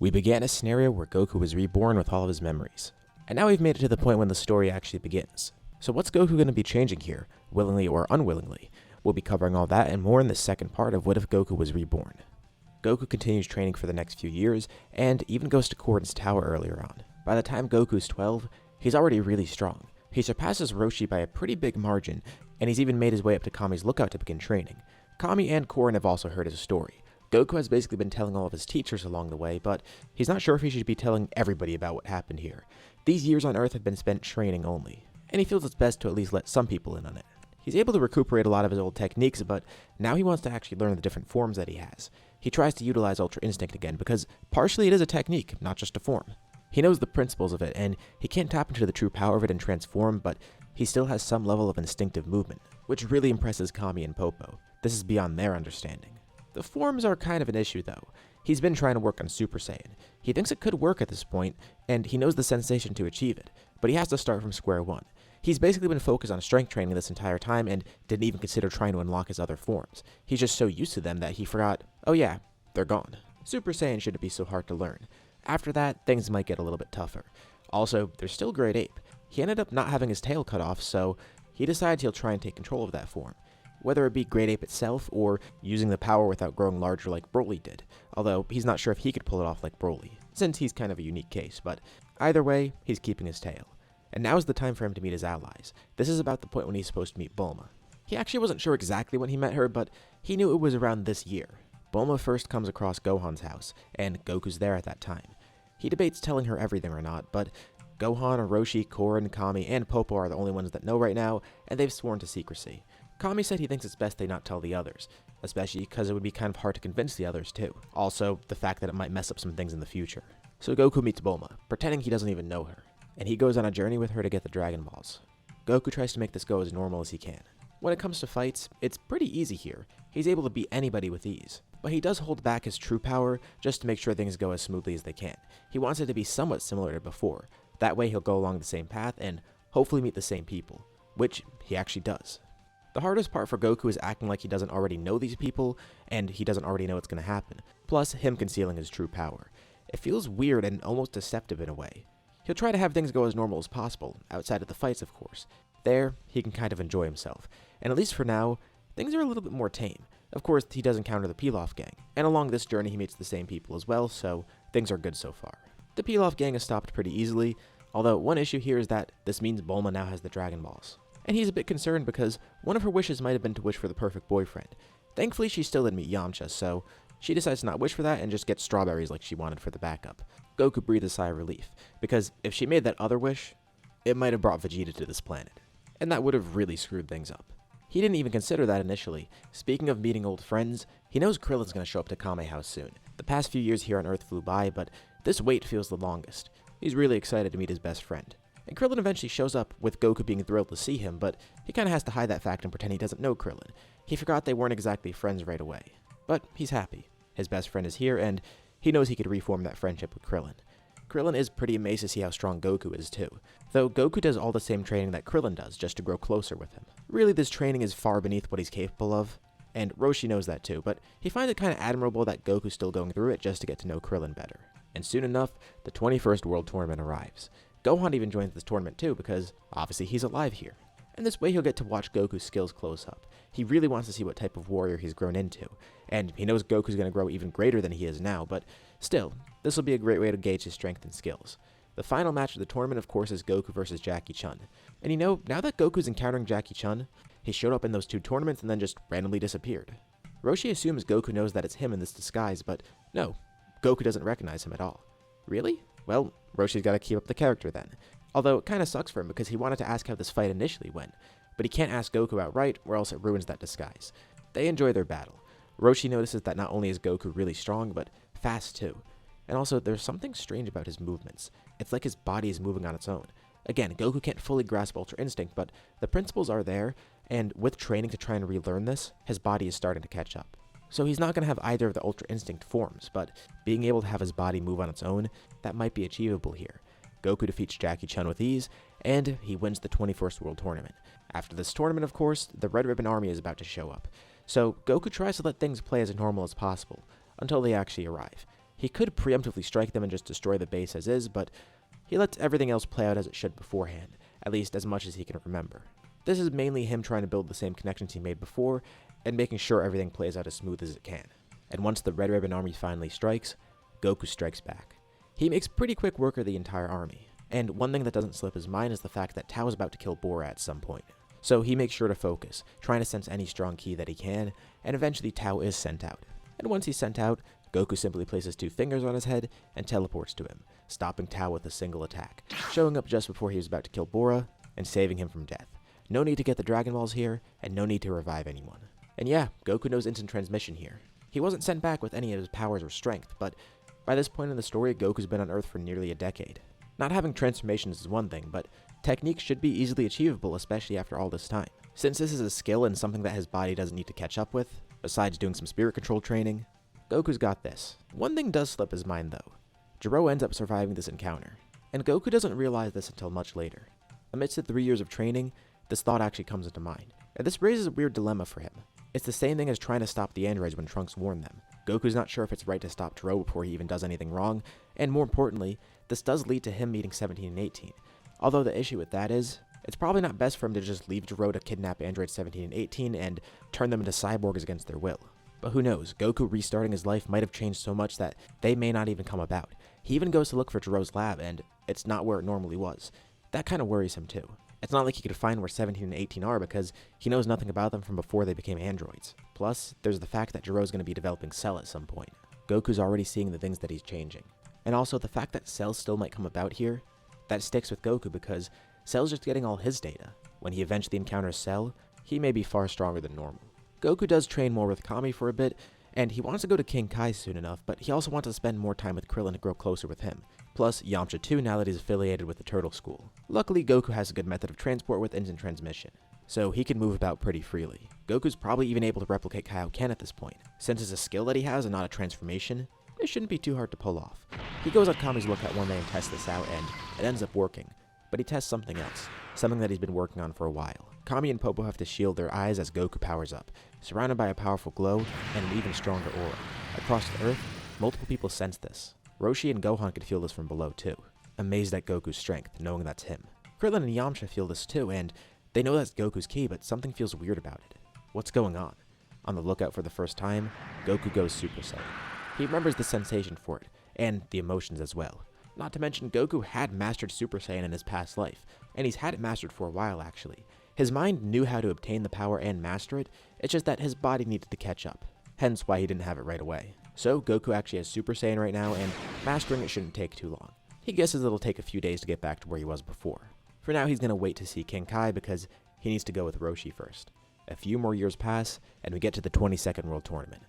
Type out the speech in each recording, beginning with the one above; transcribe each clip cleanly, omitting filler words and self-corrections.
We began a scenario where Goku was reborn with all of his memories. And now we've made it to the point when the story actually begins. So what's Goku going to be changing here, willingly or unwillingly? We'll be covering all that and more in the second part of What If Goku Was Reborn. Goku continues training for the next few years, and even goes to Korin's tower earlier on. By the time Goku's 12, he's already really strong. He surpasses Roshi by a pretty big margin, and he's even made his way up to Kami's lookout to begin training. Kami and Korin have also heard his story. Goku has basically been telling all of his teachers along the way, but he's not sure if he should be telling everybody about what happened here. These years on Earth have been spent training only, and he feels it's best to at least let some people in on it. He's able to recuperate a lot of his old techniques, but now he wants to actually learn the different forms that he has. He tries to utilize Ultra Instinct again, because partially it is a technique, not just a form. He knows the principles of it, and he can't tap into the true power of it and transform, but he still has some level of instinctive movement, which really impresses Kami and Popo. This is beyond their understanding. The forms are kind of an issue though. He's been trying to work on Super Saiyan. He thinks it could work at this point, and he knows the sensation to achieve it, but he has to start from square one. He's basically been focused on strength training this entire time and didn't even consider trying to unlock his other forms. He's just so used to them that he forgot, oh yeah, they're gone. Super Saiyan shouldn't be so hard to learn. After that, things might get a little bit tougher. Also, there's still Great Ape. He ended up not having his tail cut off, so he decides he'll try and take control of that form. Whether it be Great Ape itself or using the power without growing larger like Broly did, although he's not sure if he could pull it off like Broly, since he's kind of a unique case, but either way, he's keeping his tail. And now is the time for him to meet his allies. This is about the point when he's supposed to meet Bulma. He actually wasn't sure exactly when he met her, but he knew it was around this year. Bulma first comes across Gohan's house, and Goku's there at that time. He debates telling her everything or not, but Gohan, Roshi, Korin, Kami, and Popo are the only ones that know right now, and they've sworn to secrecy. Kami said he thinks it's best they not tell the others, especially because it would be kind of hard to convince the others too. Also, the fact that it might mess up some things in the future. So Goku meets Bulma, pretending he doesn't even know her, and he goes on a journey with her to get the Dragon Balls. Goku tries to make this go as normal as he can. When it comes to fights, it's pretty easy here. He's able to beat anybody with ease. But he does hold back his true power just to make sure things go as smoothly as they can. He wants it to be somewhat similar to before. That way he'll go along the same path and hopefully meet the same people, which he actually does. The hardest part for Goku is acting like he doesn't already know these people, and he doesn't already know what's going to happen, plus him concealing his true power. It feels weird and almost deceptive in a way. He'll try to have things go as normal as possible, outside of the fights of course. There, he can kind of enjoy himself, and at least for now, things are a little bit more tame. Of course, he does encounter the Pilaf gang, and along this journey he meets the same people as well, so things are good so far. The Pilaf gang is stopped pretty easily, although one issue here is that this means Bulma now has the Dragon Balls. And he's a bit concerned because one of her wishes might have been to wish for the perfect boyfriend. Thankfully, she still didn't meet Yamcha, so she decides to not wish for that and just get strawberries like she wanted for the backup. Goku breathed a sigh of relief, because if she made that other wish, it might have brought Vegeta to this planet, and that would have really screwed things up. He didn't even consider that initially. Speaking of meeting old friends, he knows Krillin's going to show up to Kame House soon. The past few years here on Earth flew by, but this wait feels the longest. He's really excited to meet his best friend. And Krillin eventually shows up, with Goku being thrilled to see him, but he kinda has to hide that fact and pretend he doesn't know Krillin. He forgot they weren't exactly friends right away. But he's happy. His best friend is here, and he knows he could reform that friendship with Krillin. Krillin is pretty amazed to see how strong Goku is too, though Goku does all the same training that Krillin does just to grow closer with him. Really, this training is far beneath what he's capable of, and Roshi knows that too, but he finds it kinda admirable that Goku's still going through it just to get to know Krillin better. And soon enough, the 21st World Tournament arrives. Gohan even joins this tournament too because, obviously, he's alive here. And this way he'll get to watch Goku's skills close up. He really wants to see what type of warrior he's grown into, and he knows Goku's going to grow even greater than he is now, but still, this will be a great way to gauge his strength and skills. The final match of the tournament, of course, is Goku versus Jackie Chun. And you know, now that Goku's encountering Jackie Chun, he showed up in those two tournaments and then just randomly disappeared. Roshi assumes Goku knows that it's him in this disguise, but no, Goku doesn't recognize him at all. Really? Well, Roshi's got to keep up the character then. Although it kind of sucks for him because he wanted to ask how this fight initially went, but he can't ask Goku outright or else it ruins that disguise. They enjoy their battle. Roshi notices that not only is Goku really strong, but fast too. And also, there's something strange about his movements. It's like his body is moving on its own. Again, Goku can't fully grasp Ultra Instinct, but the principles are there, and with training to try and relearn this, his body is starting to catch up. So he's not going to have either of the Ultra Instinct forms, but being able to have his body move on its own, that might be achievable here. Goku defeats Jackie Chun with ease, and he wins the 21st World Tournament. After this tournament, of course, the Red Ribbon Army is about to show up. So Goku tries to let things play as normal as possible, until they actually arrive. He could preemptively strike them and just destroy the base as is, but he lets everything else play out as it should beforehand, at least as much as he can remember. This is mainly him trying to build the same connections he made before, and making sure everything plays out as smooth as it can. And once the Red Ribbon Army finally strikes, Goku strikes back. He makes pretty quick work of the entire army, and one thing that doesn't slip his mind is the fact that Tao is about to kill Bora at some point. So he makes sure to focus, trying to sense any strong ki that he can, and eventually Tao is sent out. And once he's sent out, Goku simply places 2 fingers on his head and teleports to him, stopping Tao with a single attack, showing up just before he was about to kill Bora, and saving him from death. No need to get the Dragon Balls here, and no need to revive anyone. And yeah, Goku knows instant transmission here. He wasn't sent back with any of his powers or strength, but by this point in the story, Goku's been on Earth for nearly a decade. Not having transformations is one thing, but techniques should be easily achievable, especially after all this time. Since this is a skill and something that his body doesn't need to catch up with, besides doing some spirit control training, Goku's got this. One thing does slip his mind though. Gero ends up surviving this encounter, and Goku doesn't realize this until much later. Amidst the 3 years of training, this thought actually comes into mind, and this raises a weird dilemma for him. It's the same thing as trying to stop the androids when Trunks warned them. Goku's not sure if it's right to stop Gero before he even does anything wrong, and more importantly, this does lead to him meeting 17 and 18. Although the issue with that is, it's probably not best for him to just leave Gero to kidnap androids 17 and 18 and turn them into cyborgs against their will. But who knows, Goku restarting his life might have changed so much that they may not even come about. He even goes to look for Gero's lab, and it's not where it normally was. That kind of worries him too. It's not like he could find where 17 and 18 are because he knows nothing about them from before they became androids. Plus, there's the fact that Gero's going to be developing Cell at some point. Goku's already seeing the things that he's changing. And also the fact that Cell still might come about here, that sticks with Goku because Cell's just getting all his data. When he eventually encounters Cell, he may be far stronger than normal. Goku does train more with Kami for a bit, and he wants to go to King Kai soon enough, but he also wants to spend more time with Krillin to grow closer with him. Plus, Yamcha too now that he's affiliated with the Turtle School. Luckily, Goku has a good method of transport with instant transmission, so he can move about pretty freely. Goku's probably even able to replicate Kaioken at this point. Since it's a skill that he has and not a transformation, it shouldn't be too hard to pull off. He goes on Kami's lookout one day and tests this out, and it ends up working. But he tests something else, something that he's been working on for a while. Kami and Popo have to shield their eyes as Goku powers up, surrounded by a powerful glow and an even stronger aura. Across the Earth, multiple people sense this. Roshi and Gohan could feel this from below too, amazed at Goku's strength, knowing that's him. Krillin and Yamcha feel this too, and they know that's Goku's ki, but something feels weird about it. What's going on? On the lookout for the first time, Goku goes Super Saiyan. He remembers the sensation for it, and the emotions as well. Not to mention, Goku had mastered Super Saiyan in his past life, and he's had it mastered for a while actually. His mind knew how to obtain the power and master it, it's just that his body needed to catch up, hence why he didn't have it right away. So Goku actually has Super Saiyan right now, and mastering it shouldn't take too long. He guesses it'll take a few days to get back to where he was before. For now, he's going to wait to see King Kai because he needs to go with Roshi first. A few more years pass, and we get to the 22nd World Tournament.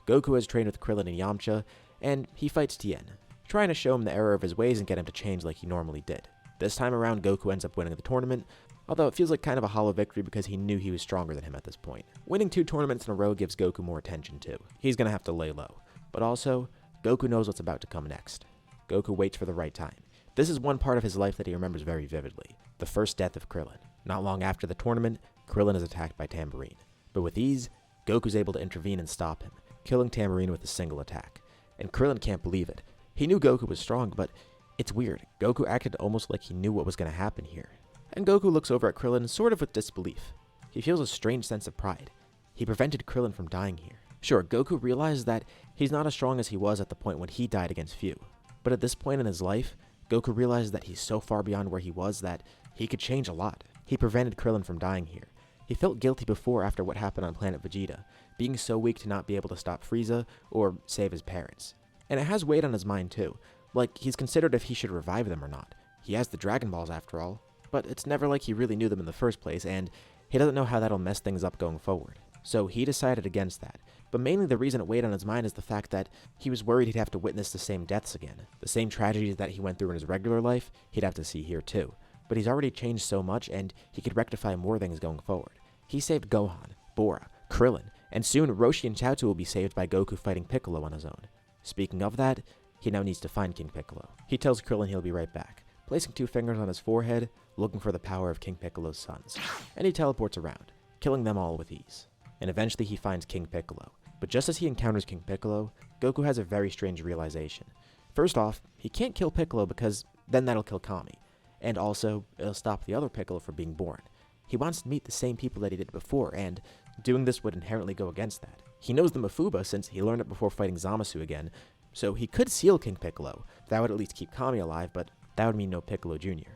Goku has trained with Krillin and Yamcha, and he fights Tien, trying to show him the error of his ways and get him to change like he normally did. This time around, Goku ends up winning the tournament, although it feels like kind of a hollow victory because he knew he was stronger than him at this point. Winning 2 tournaments in a row gives Goku more attention too. He's going to have to lay low. But also, Goku knows what's about to come next. Goku waits for the right time. This is one part of his life that he remembers very vividly, the first death of Krillin. Not long after the tournament, Krillin is attacked by Tambourine. But with ease, Goku's able to intervene and stop him, killing Tambourine with a single attack. And Krillin can't believe it. He knew Goku was strong, but it's weird. Goku acted almost like he knew what was going to happen here. And Goku looks over at Krillin sort of with disbelief. He feels a strange sense of pride. He prevented Krillin from dying here. Sure, Goku realizes that he's not as strong as he was at the point when he died against Fu. But at this point in his life, Goku realizes that he's so far beyond where he was that he could change a lot. He prevented Krillin from dying here. He felt guilty before after what happened on planet Vegeta, being so weak to not be able to stop Frieza or save his parents. And it has weight on his mind too, like he's considered if he should revive them or not. He has the Dragon Balls after all, but it's never like he really knew them in the first place, and he doesn't know how that'll mess things up going forward. So he decided against that. But mainly the reason it weighed on his mind is the fact that he was worried he'd have to witness the same deaths again. The same tragedies that he went through in his regular life, he'd have to see here too. But he's already changed so much, and he could rectify more things going forward. He saved Gohan, Bora, Krillin, and soon Roshi and Chaozu will be saved by Goku fighting Piccolo on his own. Speaking of that, he now needs to find King Piccolo. He tells Krillin he'll be right back, placing 2 fingers on his forehead, looking for the power of King Piccolo's sons. And he teleports around, killing them all with ease. And eventually he finds King Piccolo. But just as he encounters King Piccolo, Goku has a very strange realization. First off, he can't kill Piccolo because then that'll kill Kami, and also it'll stop the other Piccolo from being born. He wants to meet the same people that he did before, and doing this would inherently go against that. He knows the Mafuba since he learned it before fighting Zamasu again, so he could seal King Piccolo. That would at least keep Kami alive, but that would mean no Piccolo Jr.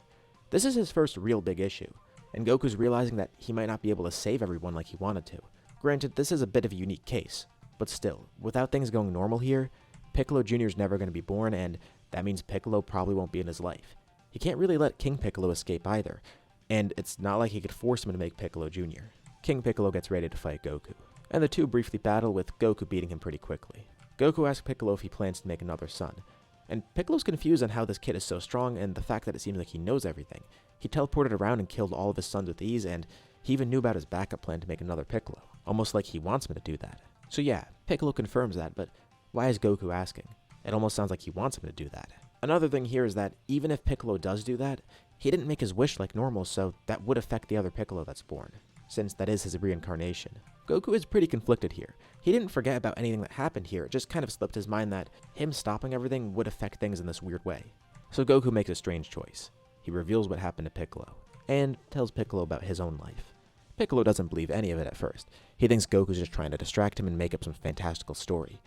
This is his first real big issue, and Goku's realizing that he might not be able to save everyone like he wanted to. Granted, this is a bit of a unique case, but still, without things going normal here, Piccolo Jr. is never going to be born, and that means Piccolo probably won't be in his life. He can't really let King Piccolo escape either, and it's not like he could force him to make Piccolo Jr. King Piccolo gets ready to fight Goku, and the two briefly battle with Goku beating him pretty quickly. Goku asks Piccolo if he plans to make another son, and Piccolo's confused on how this kid is so strong and the fact that it seems like he knows everything. He teleported around and killed all of his sons with ease, and he even knew about his backup plan to make another Piccolo, almost like he wants him to do that. So yeah, Piccolo confirms that, but why is Goku asking? It almost sounds like he wants him to do that. Another thing here is that even if Piccolo does do that, he didn't make his wish like normal, so that would affect the other Piccolo that's born, since that is his reincarnation. Goku is pretty conflicted here. He didn't forget about anything that happened here, it just kind of slipped his mind that him stopping everything would affect things in this weird way. So Goku makes a strange choice. He reveals what happened to Piccolo, and tells Piccolo about his own life. Piccolo doesn't believe any of it at first. He thinks Goku's just trying to distract him and make up some fantastical story.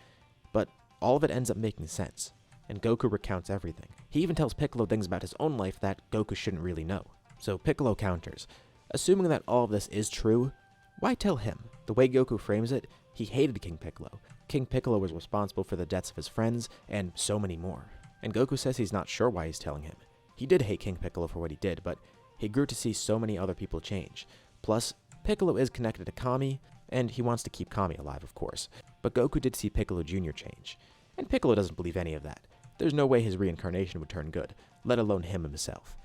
But all of it ends up making sense, and Goku recounts everything. He even tells Piccolo things about his own life that Goku shouldn't really know. So Piccolo counters, assuming that all of this is true, why tell him? The way Goku frames it, he hated King Piccolo. King Piccolo was responsible for the deaths of his friends, and so many more. And Goku says he's not sure why he's telling him. He did hate King Piccolo for what he did, but he grew to see so many other people change. Plus, Piccolo is connected to Kami, and he wants to keep Kami alive, of course. But Goku did see Piccolo Jr. change, and Piccolo doesn't believe any of that. There's no way his reincarnation would turn good, let alone him himself.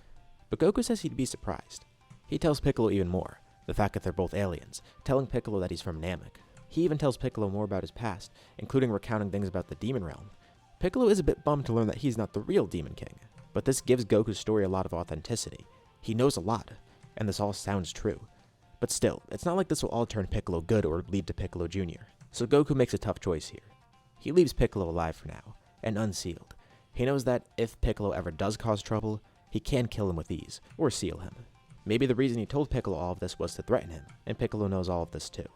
But Goku says he'd be surprised. He tells Piccolo even more, the fact that they're both aliens, telling Piccolo that he's from Namek. He even tells Piccolo more about his past, including recounting things about the Demon Realm. Piccolo is a bit bummed to learn that he's not the real Demon King, but this gives Goku's story a lot of authenticity. He knows a lot, and this all sounds true. But still, it's not like this will all turn Piccolo good or lead to Piccolo Jr. So Goku makes a tough choice here. He leaves Piccolo alive for now, and unsealed. He knows that if Piccolo ever does cause trouble, he can kill him with ease, or seal him. Maybe the reason he told Piccolo all of this was to threaten him, and Piccolo knows all of this too.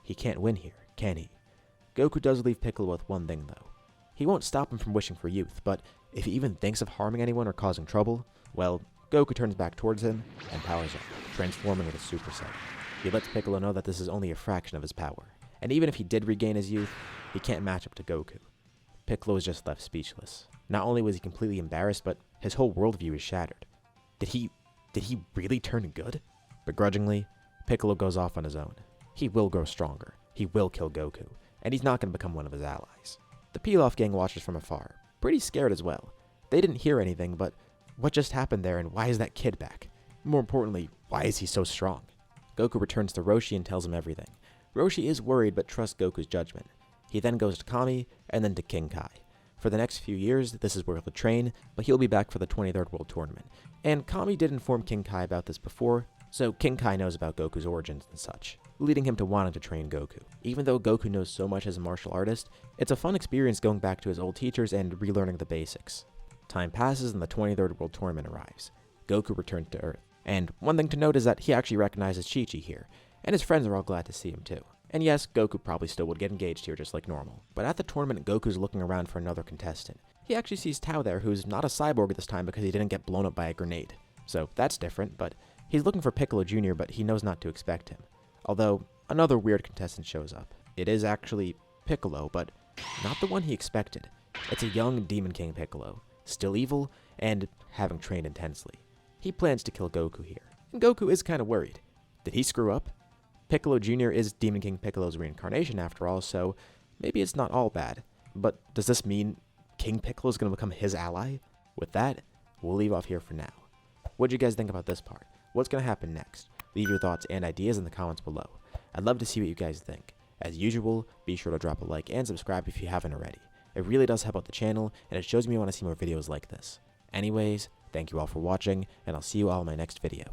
He can't win here, can he? Goku does leave Piccolo with one thing though. He won't stop him from wishing for youth, but if he even thinks of harming anyone or causing trouble, well, Goku turns back towards him and powers up, transforming into Super Saiyan. He lets Piccolo know that this is only a fraction of his power, and even if he did regain his youth, he can't match up to Goku. Piccolo is just left speechless. Not only was he completely embarrassed, but his whole worldview is shattered. Did he really turn good? Begrudgingly, Piccolo goes off on his own. He will grow stronger. He will kill Goku, and he's not going to become one of his allies. The Pilaf gang watches from afar, pretty scared as well. They didn't hear anything, but what just happened there, and why is that kid back? More importantly, why is he so strong? Goku returns to Roshi and tells him everything. Roshi is worried but trusts Goku's judgment. He then goes to Kami, and then to King Kai. For the next few years, this is where he'll train, but he'll be back for the 23rd World Tournament. And Kami did inform King Kai about this before, so King Kai knows about Goku's origins and such, leading him to wanting to train Goku. Even though Goku knows so much as a martial artist, it's a fun experience going back to his old teachers and relearning the basics. Time passes and the 23rd World Tournament arrives. Goku returns to Earth. And one thing to note is that he actually recognizes Chi-Chi here, and his friends are all glad to see him too. And yes, Goku probably still would get engaged here just like normal. But at the tournament, Goku's looking around for another contestant. He actually sees Tao there, who's not a cyborg this time because he didn't get blown up by a grenade. So that's different, but he's looking for Piccolo Jr., but he knows not to expect him. Although, another weird contestant shows up. It is actually Piccolo, but not the one he expected. It's a young Demon King Piccolo, still evil, and having trained intensely. He plans to kill Goku here, and Goku is kind of worried. Did he screw up? Piccolo Jr. is Demon King Piccolo's reincarnation after all, so maybe it's not all bad. But does this mean King Piccolo is going to become his ally? With that, we'll leave off here for now. What do you guys think about this part? What's going to happen next? Leave your thoughts and ideas in the comments below. I'd love to see what you guys think. As usual, be sure to drop a like and subscribe if you haven't already. It really does help out the channel, and it shows me you want to see more videos like this. Anyways, thank you all for watching, and I'll see you all in my next video.